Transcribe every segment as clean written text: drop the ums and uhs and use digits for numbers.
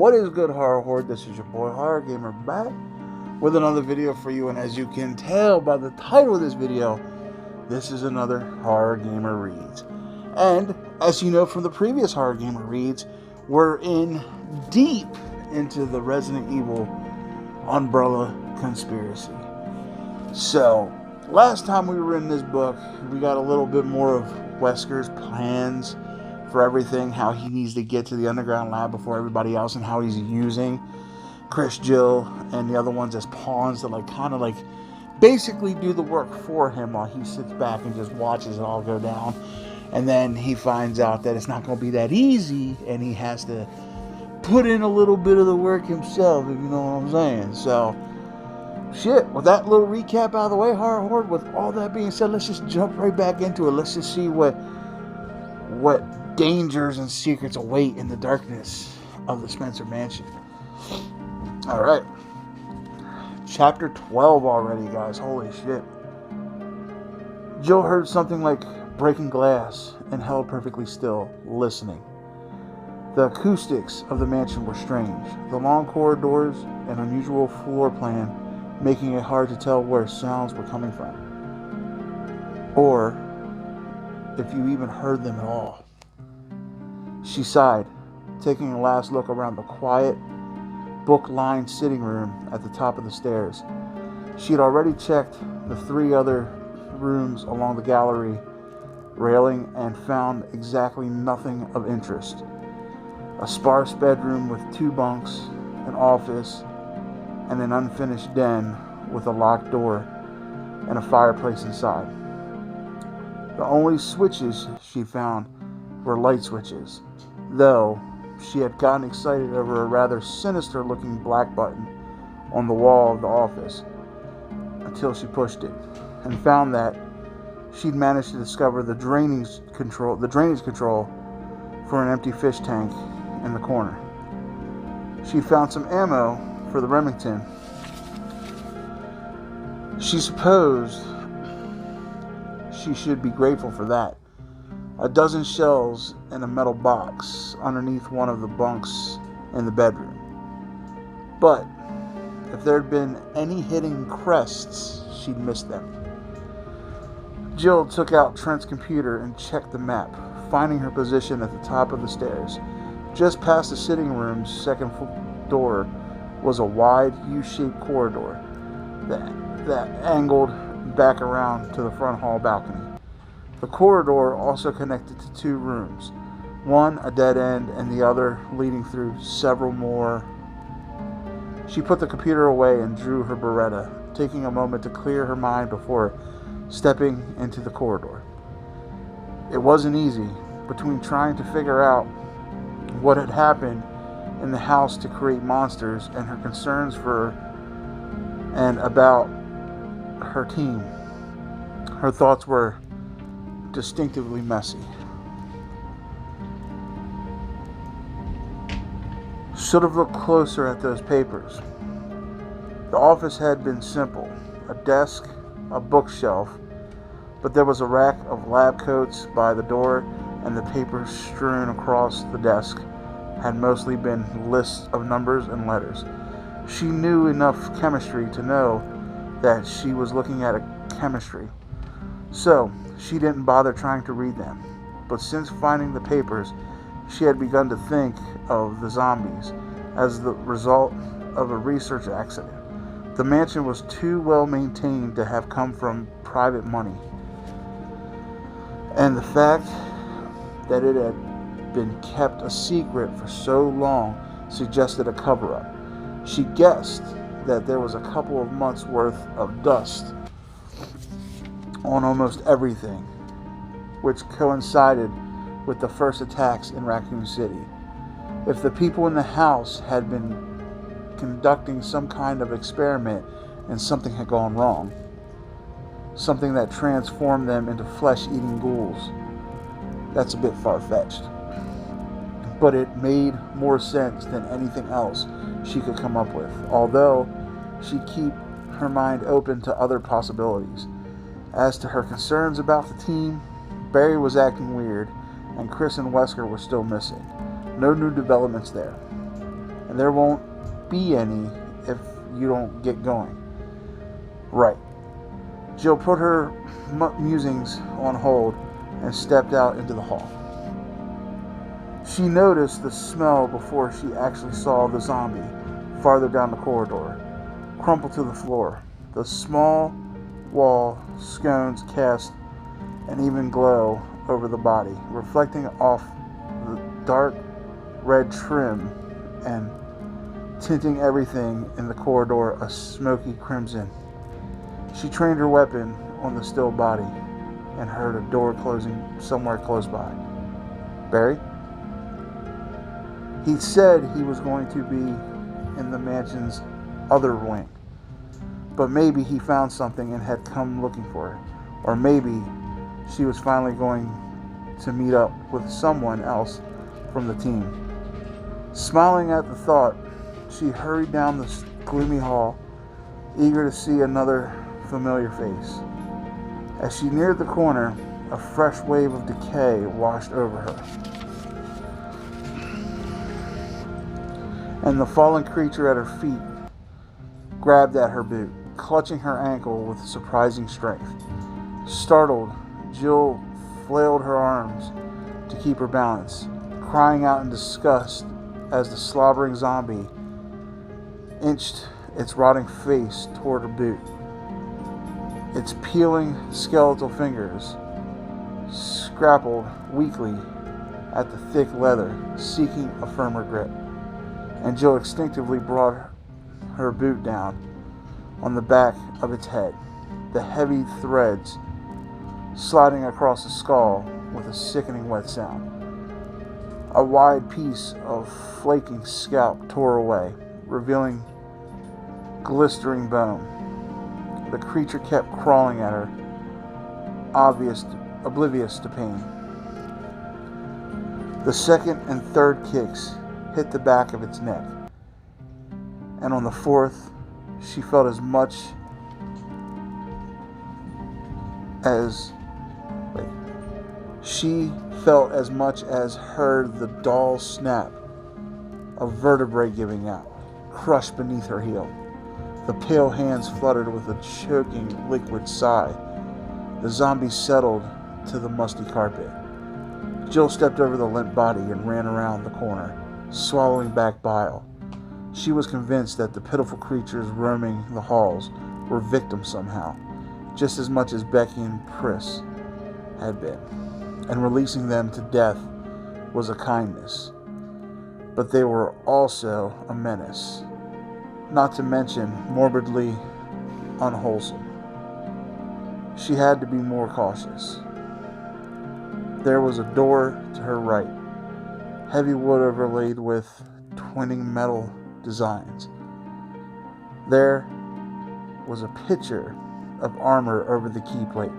What is good, Horror Horde? This is your boy Horror Gamer back with another video for you, and as you can tell by the title of this video, this is another Horror Gamer Reads. And as you know from the previous Horror Gamer Reads, we're in deep into the Resident Evil umbrella conspiracy. So last time we were in this book, we got a little bit more of Wesker's plans for everything, how he needs to get to the underground lab before everybody else, and how he's using Chris, Jill, and the other ones as pawns to basically do the work for him while he sits back and just watches it all go down. And then he finds out that it's not going to be that easy, and he has to put in a little bit of the work himself, if you know what I'm saying. So, shit, with that little recap out of the way, Horror Horde, with all that being said, let's just jump right back into it. Let's just see what dangers and secrets await in the darkness of the Spencer Mansion. Alright. Chapter 12 already, guys. Holy shit. Jill heard something like breaking glass and held perfectly still, listening. The acoustics of the mansion were strange. The long corridors and unusual floor plan making it hard to tell where sounds were coming from, or if you even heard them at all. She sighed, taking a last look around the quiet, book-lined sitting room at the top of the stairs. She had already checked the 3 other rooms along the gallery railing and found exactly nothing of interest. A sparse bedroom with 2 bunks, an office, and an unfinished den with a locked door and a fireplace inside. The only switches she found were light switches, though she had gotten excited over a rather sinister-looking black button on the wall of the office until she pushed it and found that she'd managed to discover the drainage control for an empty fish tank in the corner. She found some ammo for the Remington. She supposed she should be grateful for that. A dozen shells in a metal box underneath one of the bunks in the bedroom. But if there had been any hidden crests, she'd missed them. Jill took out Trent's computer and checked the map, finding her position at the top of the stairs. Just past the sitting room's second door was a wide U-shaped corridor that angled back around to the front hall balcony. The corridor also connected to 2 rooms, one a dead end and the other leading through several more. She put the computer away and drew her Beretta, taking a moment to clear her mind before stepping into the corridor. It wasn't easy, between trying to figure out what had happened in the house to create monsters and her concerns for and about her team. Her thoughts were distinctively messy. Should have looked closer at those papers. The office had been simple. A desk, a bookshelf, but there was a rack of lab coats by the door, and the papers strewn across the desk had mostly been lists of numbers and letters. She knew enough chemistry to know that she was looking at a chemistry, so she didn't bother trying to read them. But since finding the papers, she had begun to think of the zombies as the result of a research accident. The mansion was too well maintained to have come from private money, and the fact that it had been kept a secret for so long suggested a cover-up. She guessed that there was a couple of months' worth of dust on almost everything, which coincided with the first attacks in Raccoon City. If the people in the house had been conducting some kind of experiment and something had gone wrong, something that transformed them into flesh-eating ghouls, that's a bit far-fetched. But it made more sense than anything else she could come up with, although she'd keep her mind open to other possibilities. As to her concerns about the team, Barry was acting weird, and Chris and Wesker were still missing. No new developments there. and there won't be any if you don't get going. Right. Jill put her musings on hold and stepped out into the hall. She noticed the smell before she actually saw the zombie farther down the corridor, crumpled to the floor. The small wall scones cast an even glow over the body, reflecting off the dark red trim and tinting everything in the corridor a smoky crimson. She trained her weapon on the still body and heard a door closing somewhere close by. Barry? He said he was going to be in the mansion's other wing, but maybe he found something and had come looking for her, or maybe she was finally going to meet up with someone else from the team. Smiling at the thought, she hurried down the gloomy hall, eager to see another familiar face. As she neared the corner, a fresh wave of decay washed over her, and the fallen creature at her feet grabbed at her boot, clutching her ankle with surprising strength. Startled, Jill flailed her arms to keep her balance, crying out in disgust as the slobbering zombie inched its rotting face toward her boot. Its peeling skeletal fingers scrappled weakly at the thick leather, seeking a firmer grip, and Jill instinctively brought her boot down on the back of its head, the heavy threads sliding across the skull with a sickening wet sound. A wide piece of flaking scalp tore away, revealing glistering bone. The creature kept crawling at her, oblivious to pain. The second and third kicks hit the back of its neck, and on the fourth, she felt as much as heard the dull snap of vertebrae giving out, crushed beneath her heel. The pale hands fluttered with a choking liquid sigh. The zombie settled to the musty carpet. Jill stepped over the limp body and ran around the corner, swallowing back bile. She was convinced that the pitiful creatures roaming the halls were victims somehow, just as much as Becky and Pris had been, and releasing them to death was a kindness. But they were also a menace, not to mention morbidly unwholesome. She had to be more cautious. There was a door to her right, heavy wood overlaid with twinning metal designs. There was a picture of armor over the key plate.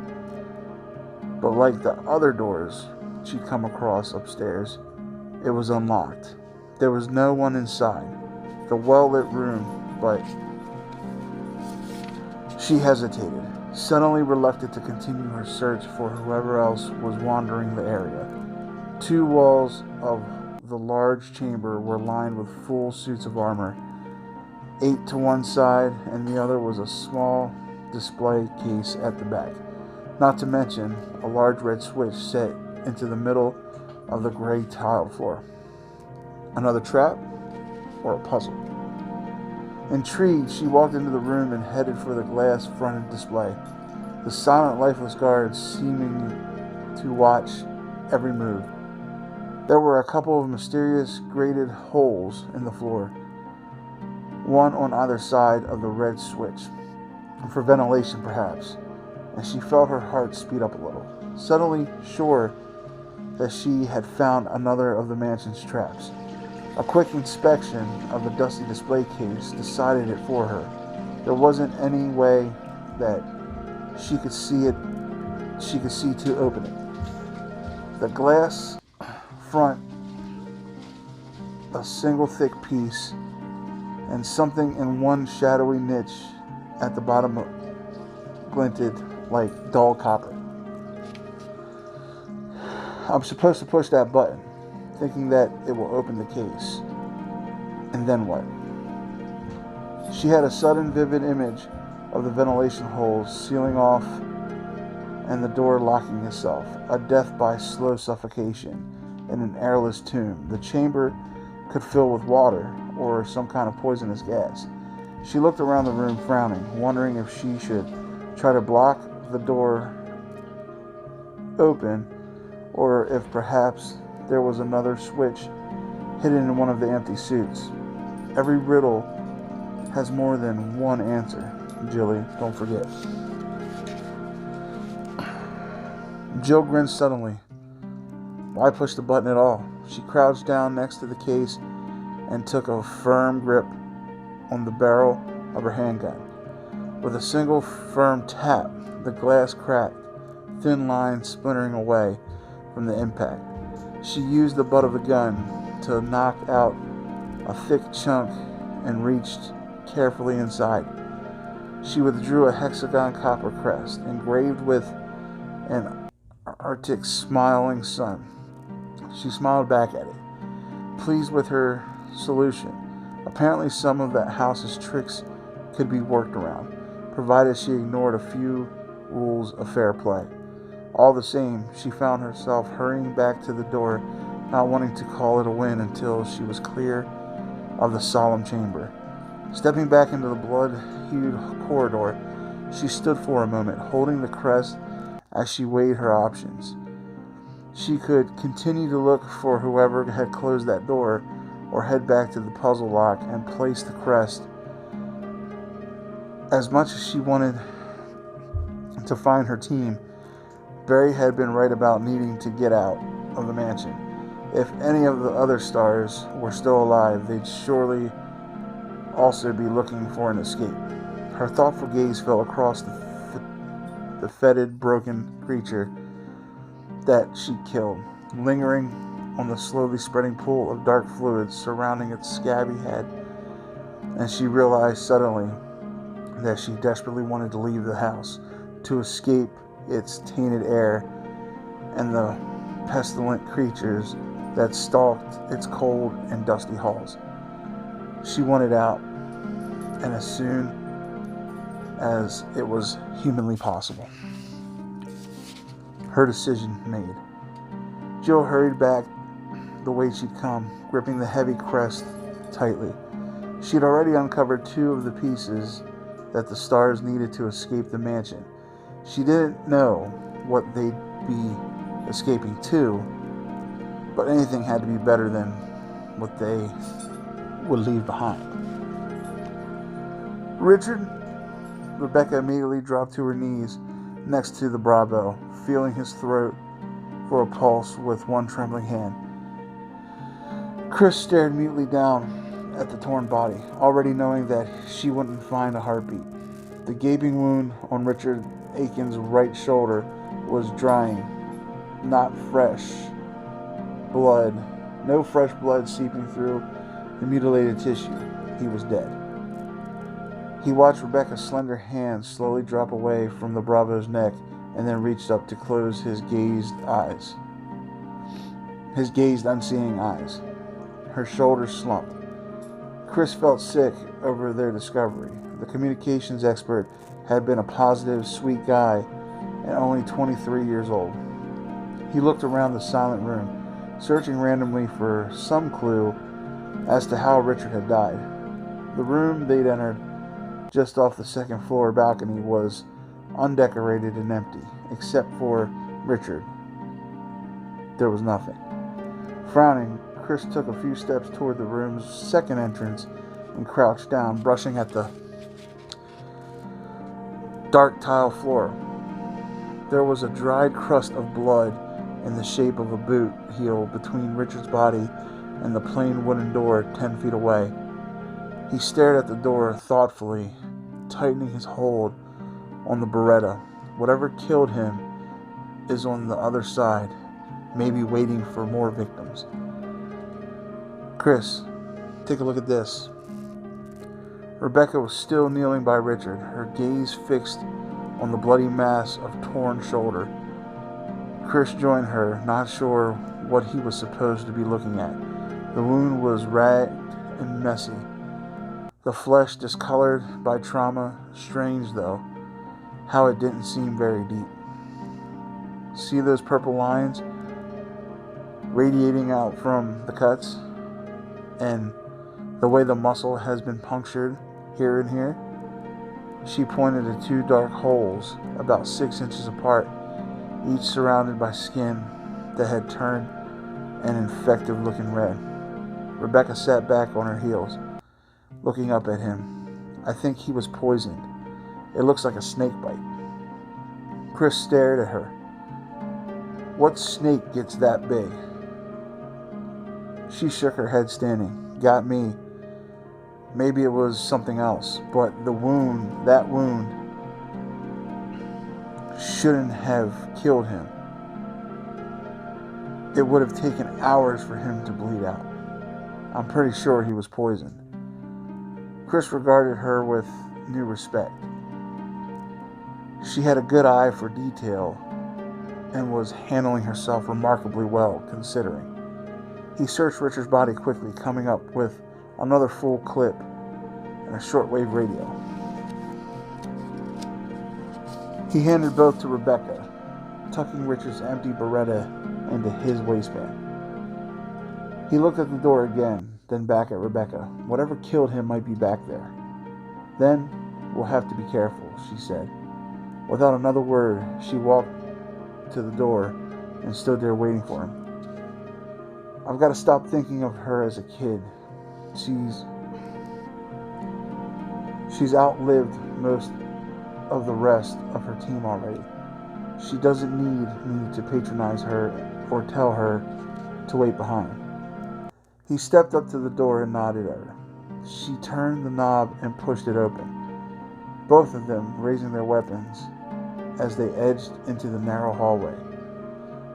But like the other doors she'd come across upstairs, it was unlocked. There was no one inside the well-lit room, but she hesitated, suddenly reluctant to continue her search for whoever else was wandering the area. Two walls of the large chamber were lined with full suits of armor. 8 to one side, and the other was a small display case at the back. Not to mention a large red switch set into the middle of the gray tiled floor. Another trap or a puzzle? Intrigued, she walked into the room and headed for the glass-fronted display, the silent, lifeless guards seeming to watch every move. There were a couple of mysterious grated holes in the floor, one on either side of the red switch, for ventilation perhaps, and she felt her heart speed up a little, suddenly sure that she had found another of the mansion's traps. A quick inspection of the dusty display case decided it for her. There wasn't any way that she could see to open it. The glass front, a single thick piece, and something in one shadowy niche at the bottom glinted like dull copper. I'm supposed to push that button, thinking that it will open the case. And then what? She had a sudden vivid image of the ventilation holes sealing off and the door locking itself, a death by slow suffocation in an airless tomb. The chamber could fill with water or some kind of poisonous gas. She looked around the room, frowning, wondering if she should try to block the door open or if perhaps there was another switch hidden in one of the empty suits. Every riddle has more than one answer, Jilly, don't forget. Jill grinned suddenly. Why push the button at all? She crouched down next to the case and took a firm grip on the barrel of her handgun. With a single firm tap, the glass cracked, thin lines splintering away from the impact. She used the butt of the gun to knock out a thick chunk and reached carefully inside. She withdrew a hexagon copper crest engraved with an Arctic smiling sun. She smiled back at it, pleased with her solution. Apparently some of that house's tricks could be worked around, provided she ignored a few rules of fair play. All the same, she found herself hurrying back to the door, not wanting to call it a win until she was clear of the solemn chamber. Stepping back into the blood-hued corridor, she stood for a moment, holding the crest as she weighed her options. She could continue to look for whoever had closed that door, or head back to the puzzle lock and place the crest. As much as she wanted to find her team, Barry had been right about needing to get out of the mansion. If any of the other stars were still alive, they'd surely also be looking for an escape. Her thoughtful gaze fell across the fetid, broken creature that she killed, lingering on the slowly spreading pool of dark fluids surrounding its scabby head, and she realized suddenly that she desperately wanted to leave the house, to escape its tainted air and the pestilent creatures that stalked its cold and dusty halls. She wanted out, and as soon as it was humanly possible. Her decision made, Jill hurried back the way she'd come, gripping the heavy crest tightly. She'd already uncovered two of the pieces that the stars needed to escape the mansion. She didn't know what they'd be escaping to, but anything had to be better than what they would leave behind. Richard? Rebecca immediately dropped to her knees next to the Bravo, feeling his throat for a pulse with one trembling hand. Chris stared mutely down at the torn body, already knowing that she wouldn't find a heartbeat. The gaping wound on Richard Aiken's right shoulder was drying, not fresh blood, no fresh blood seeping through the mutilated tissue. He was dead. He watched Rebecca's slender hand slowly drop away from the Bravo's neck and then reached up to close his gazed unseeing eyes. Her shoulders slumped. Chris felt sick over their discovery. The communications expert had been a positive, sweet guy and only 23 years old. He looked around the silent room, searching randomly for some clue as to how Richard had died. The room they'd entered, just off the second floor balcony, was undecorated and empty, except for Richard. There was nothing. Frowning, Chris took a few steps toward the room's second entrance and crouched down, brushing at the dark tile floor. There was a dried crust of blood in the shape of a boot heel between Richard's body and the plain wooden door 10 feet away. He stared at the door thoughtfully, tightening his hold on the Beretta. Whatever killed him is on the other side, maybe waiting for more victims. Chris, take a look at this. Rebecca was still kneeling by Richard, her gaze fixed on the bloody mass of torn shoulder. Chris joined her, not sure what he was supposed to be looking at. The wound was ragged and messy. The flesh discolored by trauma. Strange, though, how it didn't seem very deep. See those purple lines radiating out from the cuts? And the way the muscle has been punctured here and here? She pointed to 2 dark holes about 6 inches apart, each surrounded by skin that had turned an infected-looking red. Rebecca sat back on her heels, looking up at him. I think he was poisoned. It looks like a snake bite. Chris stared at her. What snake gets that big? She shook her head, standing. Got me. Maybe it was something else, but that wound, shouldn't have killed him. It would have taken hours for him to bleed out. I'm pretty sure he was poisoned. Chris regarded her with new respect. She had a good eye for detail and was handling herself remarkably well, considering. He searched Richard's body quickly, coming up with another full clip and a shortwave radio. He handed both to Rebecca, tucking Richard's empty Beretta into his waistband. He looked at the door again, then back at Rebecca. Whatever killed him might be back there. Then we'll have to be careful, she said. Without another word, she walked to the door and stood there waiting for him. I've got to stop thinking of her as a kid. She's outlived most of the rest of her team already. She doesn't need me to patronize her or tell her to wait behind. He stepped up to the door and nodded at her. She turned the knob and pushed it open, both of them raising their weapons as they edged into the narrow hallway.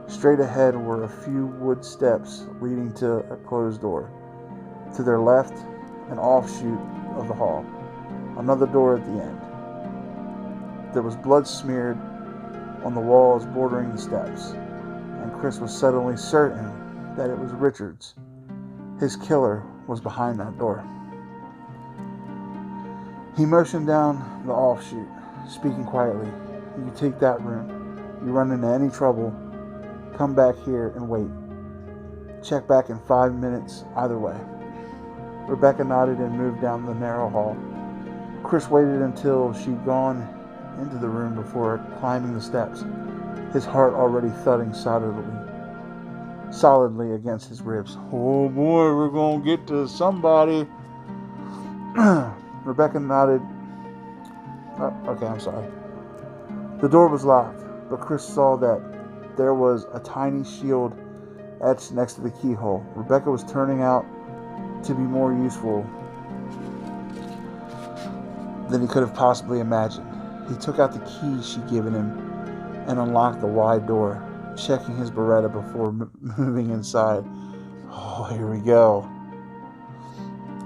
Straight ahead were a few wood steps leading to a closed door. To their left, an offshoot of the hall, another door at the end. There was blood smeared on the walls bordering the steps, and Chris was suddenly certain that it was Richard's. His killer was behind that door. He motioned down the offshoot, speaking quietly. You take that room. You run into any trouble, come back here and wait. Check back in 5 minutes either way. Rebecca nodded and moved down the narrow hall. Chris waited until she'd gone into the room before climbing the steps, his heart already thudding solidly against his ribs. Oh boy, we're gonna get to somebody. Rebecca nodded. Okay, I'm sorry. The door was locked, but Chris saw that there was a tiny shield etched next to the keyhole. Rebecca was turning out to be more useful than he could have possibly imagined. He took out the key she'd given him and unlocked the wide door, checking his Beretta before moving inside. Oh, here we go.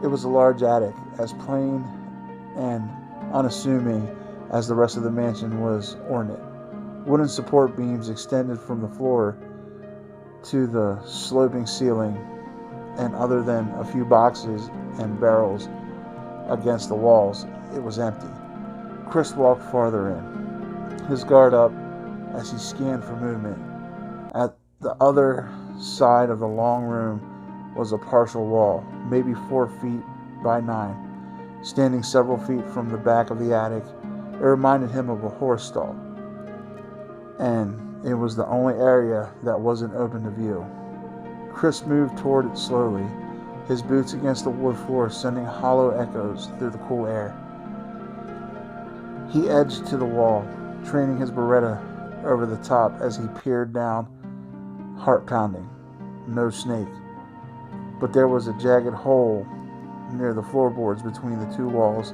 It was a large attic, as plain and unassuming as the rest of the mansion was ornate. Wooden support beams extended from the floor to the sloping ceiling, and other than a few boxes and barrels against the walls, it was empty. Chris walked farther in, his guard up as he scanned for movement. At the other side of the long room was a partial wall, maybe 4 feet by 9, standing several feet from the back of the attic. It reminded him of a horse stall, and it was the only area that wasn't open to view. Chris moved toward it slowly, his boots against the wood floor sending hollow echoes through the cool air. He edged to the wall, training his Beretta over the top as he peered down, heart pounding. No snake, but there was a jagged hole near the floorboards between the 2 walls,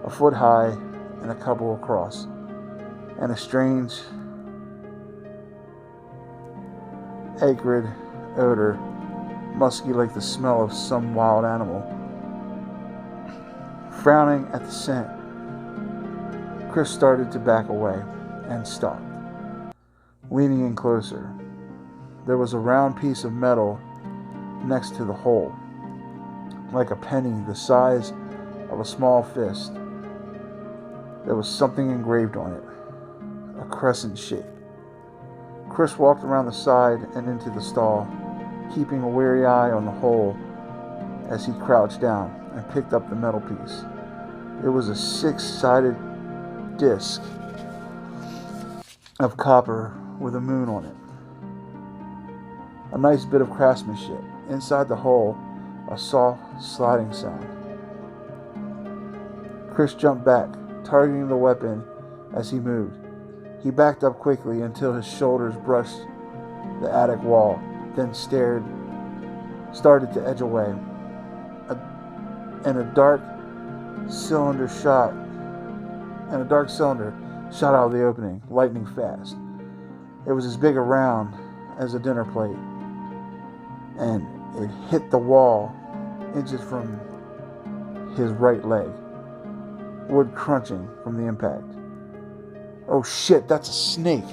a foot high and a couple across, and a strange, acrid odor, musky like the smell of some wild animal. Frowning at the scent, Chris started to back away and stopped, leaning in closer. There was a round piece of metal next to the hole, like a penny the size of a small fist. There was something engraved on it, a crescent shape. Chris walked around the side and into the stall, keeping a wary eye on the hole as he crouched down and picked up the metal piece. It was a 6-sided disc of copper with a moon on it. A nice bit of craftsmanship. Inside the hole, a soft sliding sound. Chris jumped back, targeting the weapon as he moved. He backed up quickly until his shoulders brushed the attic wall, then started to edge away. And a dark cylinder shot out of the opening, lightning fast. It was as big around as a dinner plate, and it hit the wall inches from his right leg, wood crunching from the impact. Oh shit, that's a snake!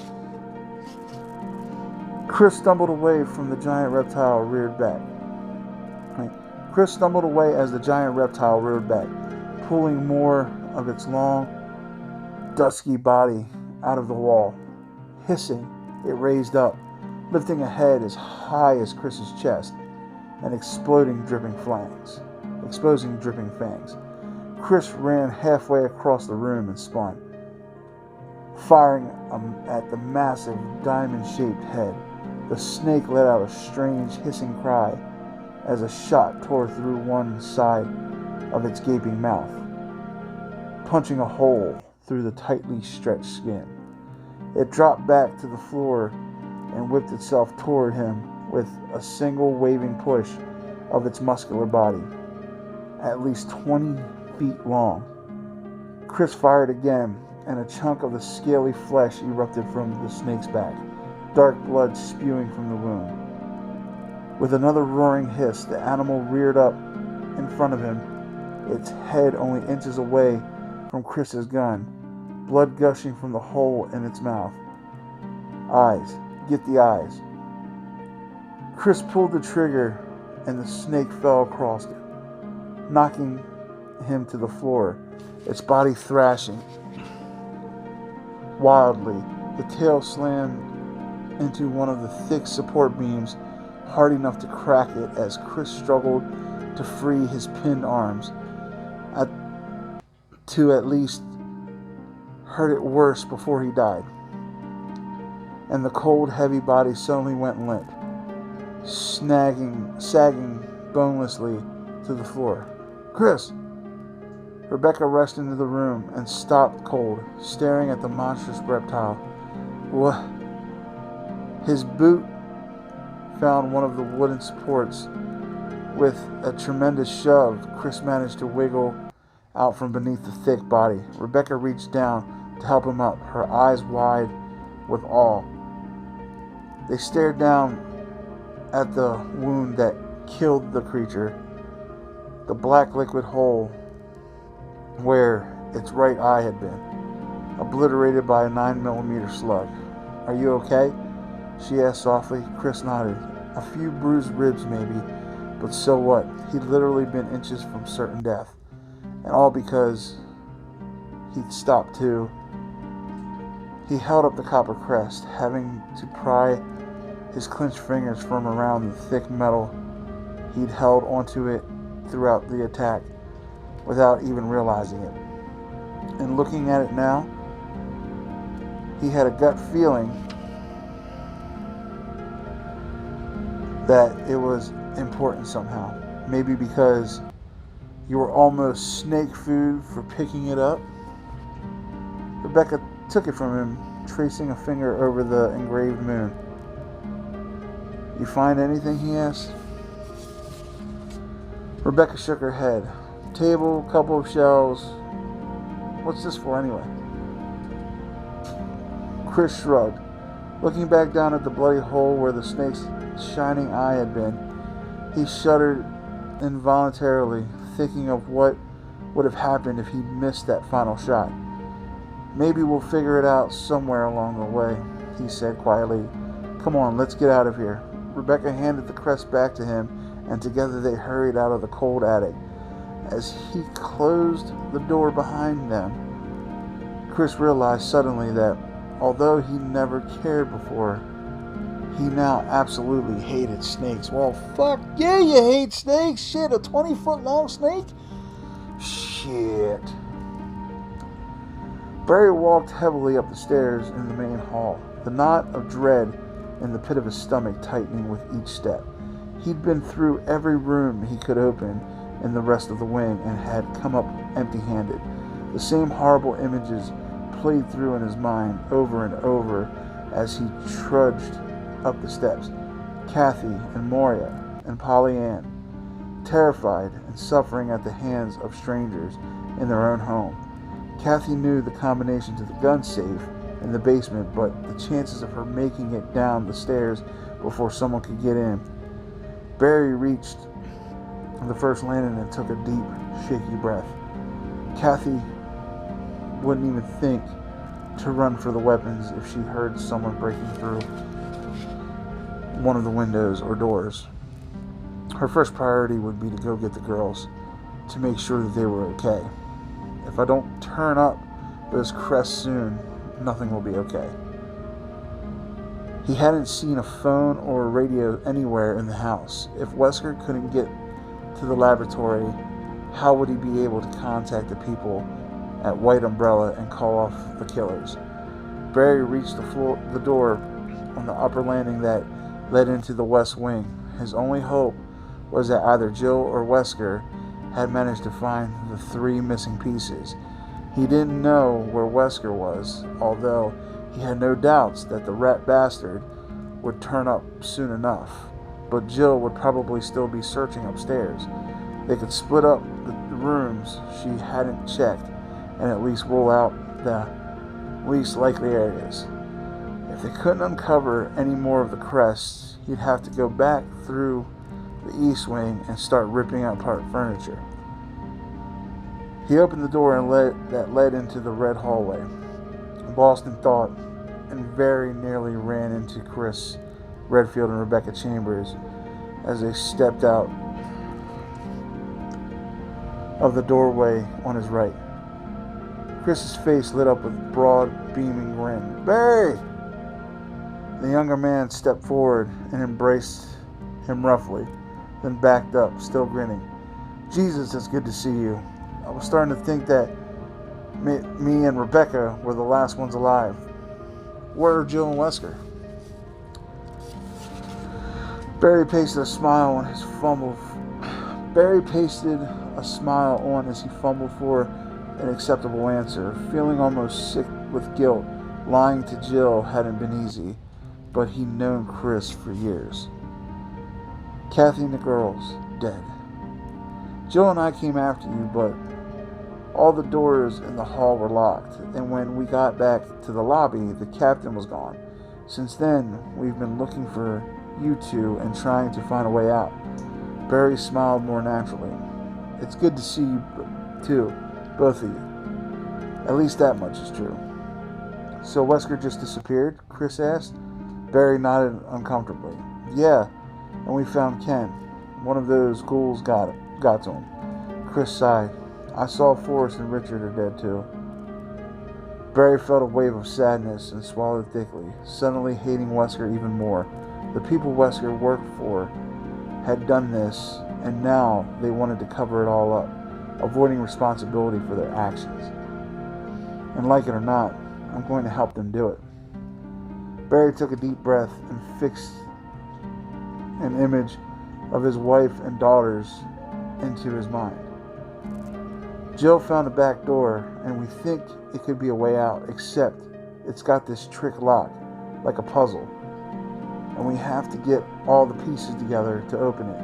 Chris stumbled away from the giant reptile reared back. Chris stumbled away as the giant reptile reared back, pulling more of its long, dusky body out of the wall. Hissing, it raised up, lifting a head as high as Chris's chest and exposing dripping fangs. Chris ran halfway across the room and spun, firing at the massive diamond-shaped head. The snake let out a strange hissing cry as a shot tore through one side of its gaping mouth, punching a hole through the tightly stretched skin. It dropped back to the floor and whipped itself toward him with a single waving push of its muscular body, at least 20 feet long. Chris fired again, and a chunk of the scaly flesh erupted from the snake's back, dark blood spewing from the wound. With another roaring hiss, the animal reared up in front of him, its head only inches away from Chris's gun, blood gushing from the hole in its mouth. Eyes. Get the eyes. Chris pulled the trigger, and the snake fell across it, knocking him to the floor, its body thrashing wildly. The tail slammed into one of the thick support beams, hard enough to crack it as Chris struggled to free his pinned arms. To at least hurt it worse before he died. And the cold, heavy body suddenly went limp, sagging bonelessly to the floor. Chris! Rebecca rushed into the room and stopped cold, staring at the monstrous reptile. What? His boot found one of the wooden supports. With a tremendous shove, Chris managed to wiggle out from beneath the thick body. Rebecca reached down to help him up, her eyes wide with awe. They stared down at the wound that killed the creature, the black liquid hole where its right eye had been, obliterated by a 9mm slug. Are you okay? She asked softly. Chris nodded. A few bruised ribs maybe, but so what? He'd literally been inches from certain death. And all because he'd stopped too. He held up the copper crest, having to pry his clenched fingers from around the thick metal. He'd held onto it throughout the attack without even realizing it. And looking at it now, he had a gut feeling that it was important somehow. Maybe because you were almost snake food for picking it up. Rebecca took it from him, tracing a finger over the engraved moon. You find anything? He asked. Rebecca shook her head. Table, couple of shelves. What's this for anyway? Chris shrugged, looking back down at the bloody hole where the snake's shining eye had been. He shuddered involuntarily, thinking of what would have happened if he'd missed that final shot. Maybe we'll figure it out somewhere along the way, he said quietly. Come on, let's get out of here. Rebecca handed the crest back to him and together they hurried out of the cold attic. As he closed the door behind them, Chris realized suddenly that, although he never cared before, he now absolutely hated snakes. Well, fuck yeah, you hate snakes. Shit, a 20-foot long snake? Shit. Barry walked heavily up the stairs in the main hall, the knot of dread in the pit of his stomach tightening with each step. He'd been through every room he could open in the rest of the wing and had come up empty-handed. The same horrible images played through in his mind over and over as he trudged up the steps. Kathy and Moria and Polly Ann, terrified and suffering at the hands of strangers in their own home. Kathy knew the combination to the gun safe in the basement, but the chances of her making it down the stairs before someone could get in. Barry reached the first landing and took a deep, shaky breath. Kathy wouldn't even think to run for the weapons if she heard someone breaking through one of the windows or doors. Her first priority would be to go get the girls, to make sure that they were okay. If I don't turn up those crests soon, nothing will be okay. He hadn't seen a phone or a radio anywhere in the house. If Wesker couldn't get to the laboratory, how would he be able to contact the people at White Umbrella and call off the killers? Barry reached the door on the upper landing that led into the west wing. His only hope was that either Jill or Wesker had managed to find the 3 missing pieces. He didn't know where Wesker was, although he had no doubts that the rat bastard would turn up soon enough. But Jill would probably still be searching upstairs. They could split up the rooms she hadn't checked and at least rule out the least likely areas. If they couldn't uncover any more of the crests, he'd have to go back through the east wing and start ripping apart furniture. He opened the door that led into the red hallway. Boston thought, and very nearly ran into Chris Redfield and Rebecca Chambers as they stepped out of the doorway on his right. Chris's face lit up with a broad, beaming grin. "Barry!" The younger man stepped forward and embraced him roughly, then backed up, still grinning. "Jesus, it's good to see you. I was starting to think that me and Rebecca were the last ones alive. Where are Jill and Wesker?" Barry pasted a smile on as he fumbled for an acceptable answer. Feeling almost sick with guilt, lying to Jill hadn't been easy, but he'd known Chris for years. "Kathy and the girls, dead. Jill and I came after you, but all the doors in the hall were locked, and when we got back to the lobby, the captain was gone. Since then, we've been looking for you two and trying to find a way out." Barry smiled more naturally. "It's good to see you too, both of you. At least that much is true." "So Wesker just disappeared?" Chris asked. Barry nodded uncomfortably. "Yeah, and we found Ken. One of those ghouls got to him." Chris sighed. "I saw Forrest and Richard are dead too." Barry felt a wave of sadness and swallowed thickly, suddenly hating Wesker even more. The people Wesker worked for had done this, and now they wanted to cover it all up, avoiding responsibility for their actions. And like it or not, I'm going to help them do it. Barry took a deep breath and fixed an image of his wife and daughters into his mind. "Jill found a back door, and we think it could be a way out, except it's got this trick lock, like a puzzle. And we have to get all the pieces together to open it.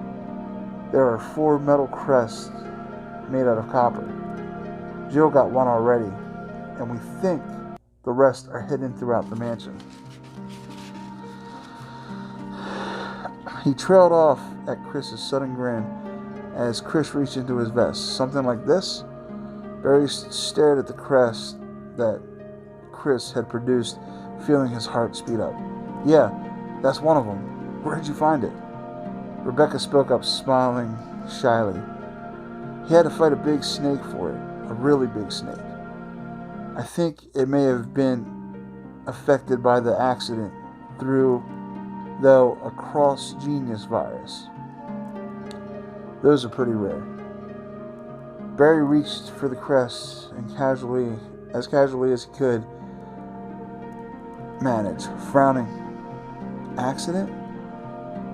There are 4 metal crests made out of copper. Jill got one already, and we think the rest are hidden throughout the mansion." He trailed off at Chris's sudden grin as Chris reached into his vest. "Something like this?" Barry stared at the crest that Chris had produced, feeling his heart speed up. "Yeah, that's one of them. Where'd you find it?" Rebecca spoke up, smiling shyly. He had to fight a big snake for it, a really big snake. I think it may have been affected by the accident though a cross-genius virus. Those are pretty rare. Barry reached for the crest and casually as he could manage, frowning. Accident?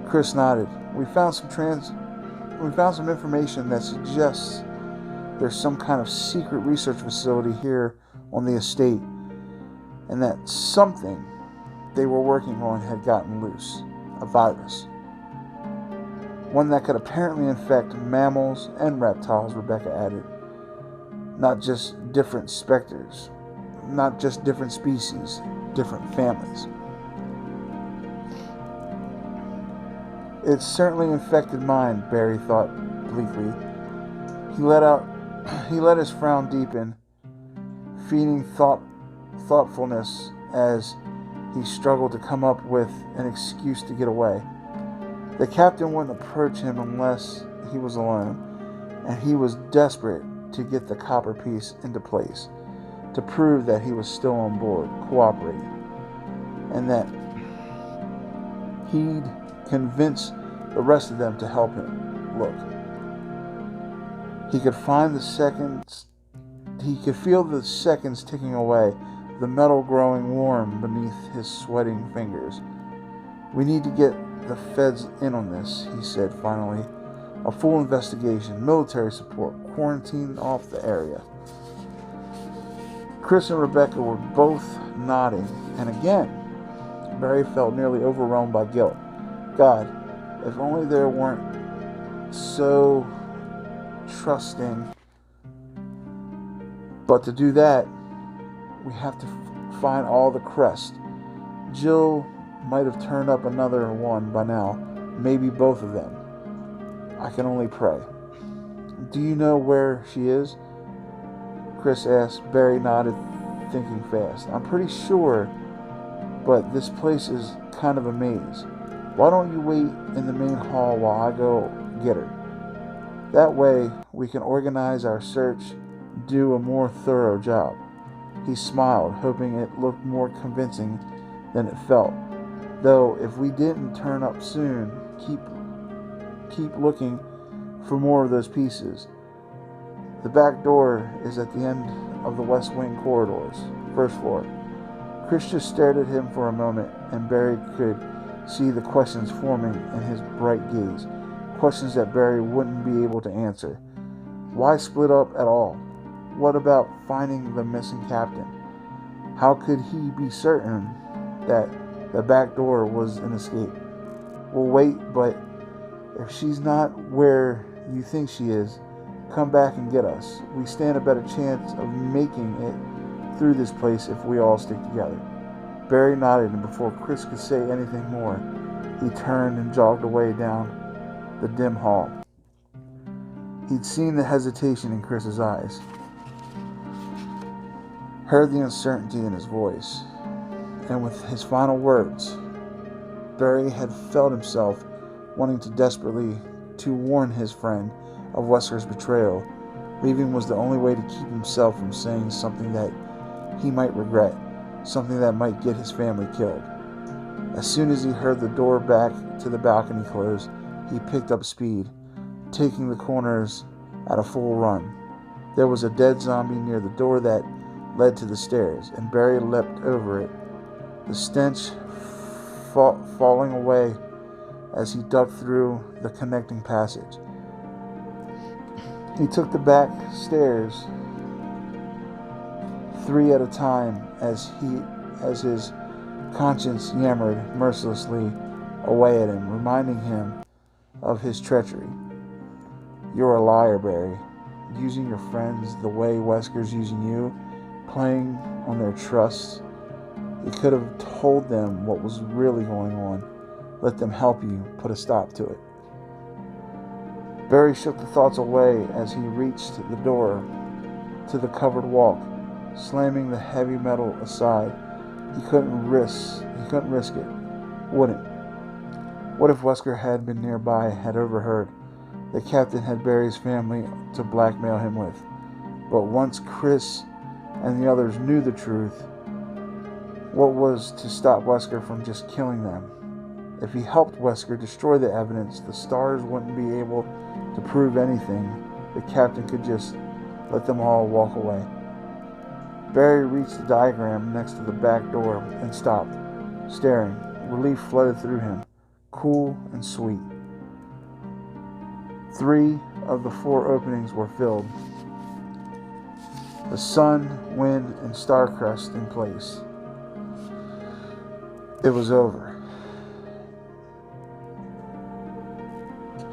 Chris nodded. We found some information that suggests there's some kind of secret research facility here on the estate, and that something they were working on had gotten loose. A virus. One that could apparently infect mammals and reptiles, Rebecca added. Not just different specters. Not just different species. Different families. It certainly infected mine, Barry thought bleakly. He let his frown deepen, feeding thoughtfulness as he struggled to come up with an excuse to get away. The captain wouldn't approach him unless he was alone, and he was desperate to get the copper piece into place, to prove that he was still on board, cooperating, and that he'd convince the rest of them to help him. Look. He could feel the seconds ticking away, the metal growing warm beneath his sweating fingers. We need to get the feds in on this, he said finally. A full investigation, military support, quarantine off the area. Chris and Rebecca were both nodding, and again, Barry felt nearly overwhelmed by guilt. God, if only there weren't so trusting. But to do that, we have to find all the crest. Jill might have turned up another one by now, maybe both of them. I can only pray. Do you know where she is? Chris asked. Barry nodded, thinking fast. I'm pretty sure, but this place is kind of a maze. Why don't you wait in the main hall while I go get her? That way, we can organize our search, do a more thorough job. He smiled, hoping it looked more convincing than it felt. Though, if we didn't turn up soon, keep looking for more of those pieces. The back door is at the end of the West Wing corridors, first floor. Chris just stared at him for a moment, and Barry could see the questions forming in his bright gaze. Questions that Barry wouldn't be able to answer. Why split up at all? What about finding the missing captain? How could he be certain that the back door was an escape? We'll wait, but if she's not where you think she is, come back and get us. We stand a better chance of making it through this place if we all stick together. Barry nodded, and before Chris could say anything more, he turned and jogged away down the dim hall. He'd seen the hesitation in Chris's eyes, heard the uncertainty in his voice, and with his final words, Barry had felt himself wanting to desperately to warn his friend of Wesker's betrayal. Leaving was the only way to keep himself from saying something that he might regret, something that might get his family killed. As soon as he heard the door back to the balcony close, he picked up speed, taking the corners at a full run. There was a dead zombie near the door that led to the stairs, and Barry leapt over it, the stench falling away as he ducked through the connecting passage. He took the back stairs 3 at a time as his conscience yammered mercilessly away at him, reminding him of his treachery. You're a liar, Barry. Using your friends the way Wesker's using you, playing on their trust. You could have told them what was really going on. Let them help you put a stop to it. Barry shook the thoughts away as he reached the door to the covered walk, slamming the heavy metal aside. He couldn't risk it. Wouldn't. What if Wesker had been nearby, had overheard? The captain had Barry's family to blackmail him with. But once Chris and the others knew the truth, what was to stop Wesker from just killing them? If he helped Wesker destroy the evidence, the stars wouldn't be able to prove anything. The captain could just let them all walk away. Barry reached the diagram next to the back door and stopped, staring. Relief flooded through him, cool and sweet. 3 of the 4 openings were filled. The sun, wind, and star crest in place. It was over.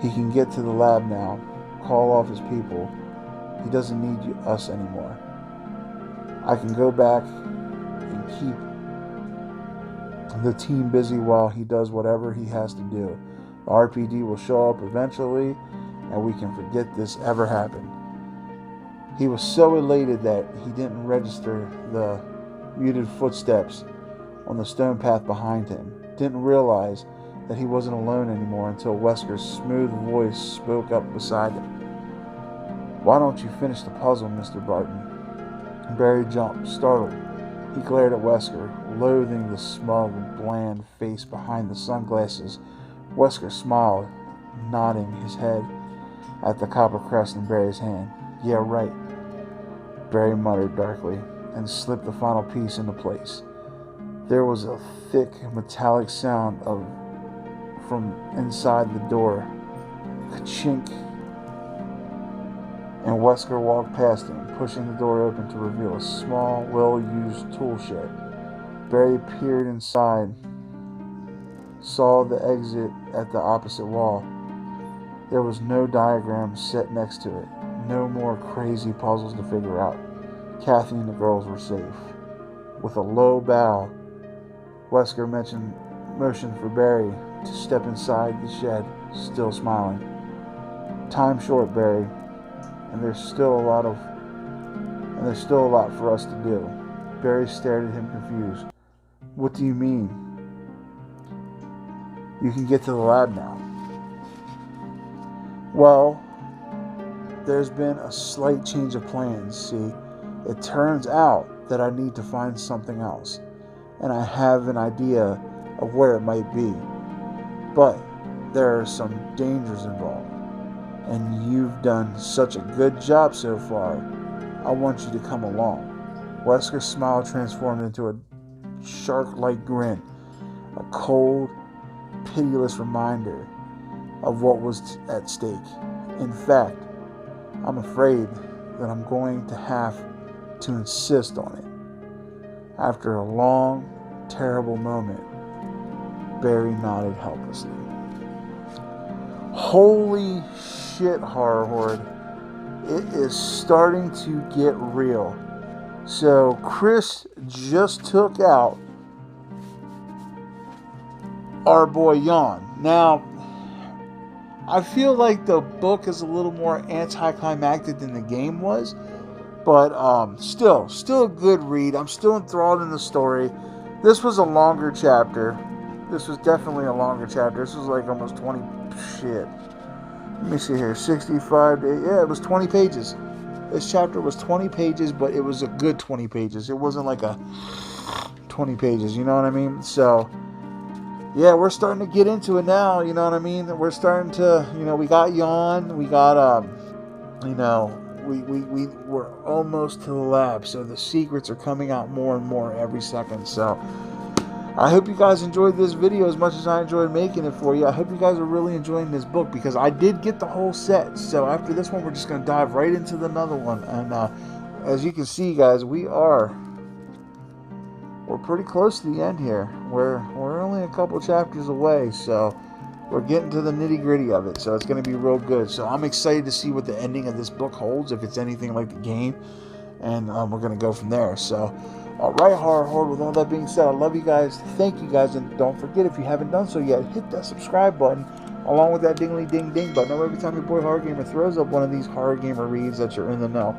He can get to the lab now, call off his people. He doesn't need us anymore. I can go back and keep the team busy while he does whatever he has to do. The RPD will show up eventually, and we can forget this ever happened. He was so elated that he didn't register the muted footsteps on the stone path behind him. Didn't realize that he wasn't alone anymore until Wesker's smooth voice spoke up beside him. Why don't you finish the puzzle, Mr. Barton? Barry jumped, startled. He glared at Wesker, loathing the smug, bland face behind the sunglasses. Wesker smiled, nodding his head at the copper crest in Barry's hand. Yeah, right, Barry muttered darkly, and slipped the final piece into place. There was a thick, metallic sound from inside the door. Ka-chink. And Wesker walked past him, pushing the door open to reveal a small, well-used tool shed. Barry peered inside, saw the exit at the opposite wall. There was no diagram set next to it. No more crazy puzzles to figure out. Kathy and the girls were safe. With a low bow, Wesker motioned for Barry to step inside the shed, still smiling. Time's short, Barry, and there's still a lot for us to do. Barry stared at him confused. What do you mean? You can get to the lab now. Well, there's been a slight change of plans, see. It turns out that I need to find something else, and I have an idea of where it might be. But there are some dangers involved, and you've done such a good job so far. I want you to come along. Wesker's smile transformed into a shark-like grin, a cold, pitiless reminder of what was at stake. In fact, I'm afraid that I'm going to have to insist on it. After a long, terrible moment, Barry nodded helplessly. Holy shit, Horror Horde. It is starting to get real. So Chris just took out our boy Jan. Now, I feel like the book is a little more anticlimactic than the game was, but still a good read. I'm still enthralled in the story. This was a longer chapter. This was definitely a longer chapter. This was like almost 20 shit. Let me see here. 65 days. Yeah, it was 20 pages. This chapter was 20 pages, but it was a good 20 pages. It wasn't like a 20 pages, you know what I mean? So, yeah, we're starting to get into it now, you know what I mean? We're starting to, we got Jan, we got, we're almost to the lab, so the secrets are coming out more and more every second. So I hope you guys enjoyed this video as much as I enjoyed making it for you. I hope you guys are really enjoying this book, because I did get the whole set. So after this one, we're just going to dive right into another one. And as you can see, guys, we're pretty close to the end here. We're only a couple chapters away, so we're getting to the nitty-gritty of it. So it's going to be real good. So I'm excited to see what the ending of this book holds, if it's anything like the game. And we're going to go from there. So, alright, Horror Horde, with all that being said, I love you guys. Thank you guys. And don't forget, if you haven't done so yet, hit that subscribe button along with that ding-a-ling-ding-ding button. Every time your boy Horror Gamer throws up one of these Horror Gamer reads, that you're in the know.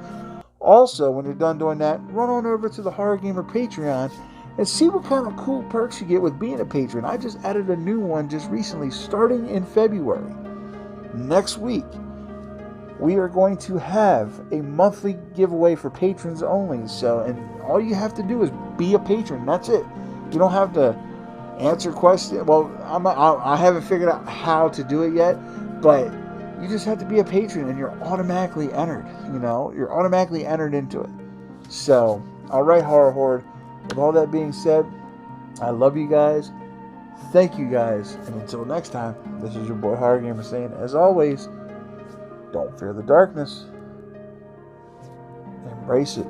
Also, when you're done doing that, run on over to the Horror Gamer Patreon, and see what kind of cool perks you get with being a patron. I just added a new one just recently, starting in February. Next week, we are going to have a monthly giveaway for patrons only. So, and all you have to do is be a patron. That's it. You don't have to answer questions. Well, I haven't figured out how to do it yet, but you just have to be a patron and you're automatically entered. You know, you're automatically entered into it. So, all right, Horror Horde. With all that being said, I love you guys. Thank you guys. And until next time, this is your boy H0rr0rgamer saying, as always, don't fear the darkness. Embrace it.